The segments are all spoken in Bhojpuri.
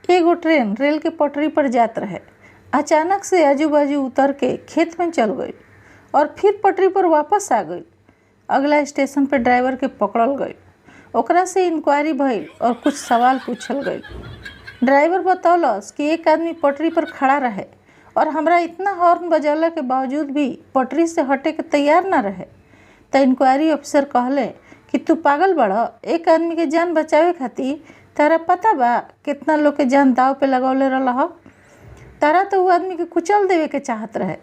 एगो ट्रेन रेल के पटरी पर जात रहे। अचानक से आजू बाजू उतर के खेत में चल गई और फिर पटरी पर वापस आ गई। अगला स्टेशन पर ड्राइवर के पकड़ल गई, ओकरा से इंक्वायरी भइल और कुछ सवाल पूछल गई। ड्राइवर बतौलस कि एक आदमी पटरी पर खड़ा रहे और हमरा इतना हॉर्न बजौला के बावजूद भी पटरी से हटे के तैयार ना रहे। तो इंक्वायरी ऑफिसर कहले कि तू पागल बड़ा, एक आदमी के जान बचावे खातिर तारा पता बा कितना लोग के जान दाव पे लगौले रह। तारा तो वो आदमी के कुचल देवे के चाहत रहे।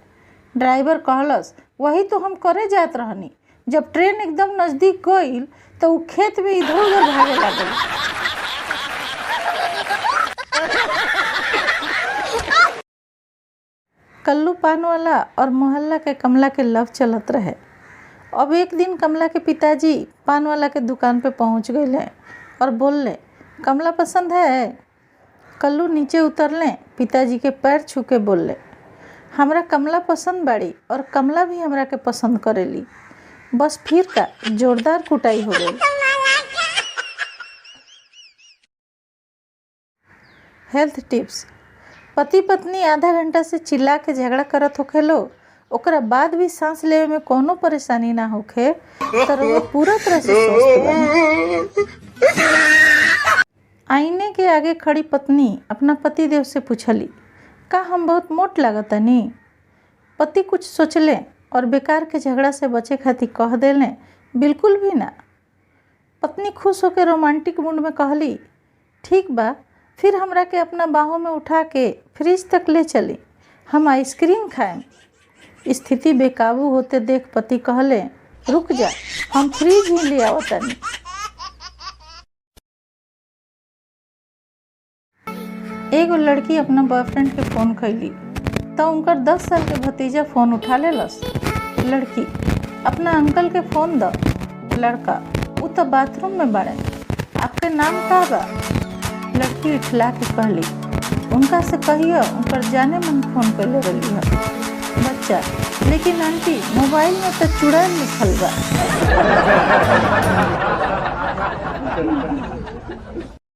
ड्राइवर कहलस वही तो हम करे जात रहनी। जब ट्रेन एकदम नज़दीक गईल तो वो खेत में इधर उधर भागे लागल। कल्लू पान वाला और मोहल्ला के कमला के लव चलत रहे। अब एक दिन कमला के पिताजी पान वाला के दुकान पे पहुंच गए और बोलले, कमला पसंद है? कल्लू नीचे उतरले, पिताजी के पैर छू के बोलले, हमरा कमला पसंद बाड़ी और कमला भी हमरा के पसंद करेली। बस फिर का जोरदार कुटाई हो गई। Health tips. पति पत्नी आधा घंटा से चिल्ला के झगड़ा करत होखेलो, ओकरा बाद भी सांस लेवे में कोनो परेशानी ना होखे तो वो पूरा तरह से स्वस्थ बनी। आईने के आगे खड़ी पत्नी अपना पति देव से पूछली, का हम बहुत मोट लागतानी? पति कुछ सोचले और बेकार के झगड़ा से बचे खातिर कह देले, बिल्कुल भी ना। पत्नी खुश होकर रोमांटिक मूड में कहली, ठीक बा, फिर हमरा के अपना बाहों में उठा के फ्रिज तक ले चली, हम आइसक्रीम खाएं। स्थिति बेकाबू होते देख पति कहले, रुक जा, हम फ्रिज ही ले आवतानी। एगो लड़की अपना बॉयफ्रेंड के फ़ोन कैली तो उनकर 10 साल के भतीजा फ़ोन उठा लेलस। लड़की, अपना अंकल के फ़ोन द। लड़का, वो तो बाथरूम में बाड़े, आपके नाम का बा? लड़की इठला के कहली, उनका से कहिए उनकर जाने मन फ़ोन कैले रही है। बच्चा, लेकिन आंटी मोबाइल में तो चुड़ैल लिखल बा।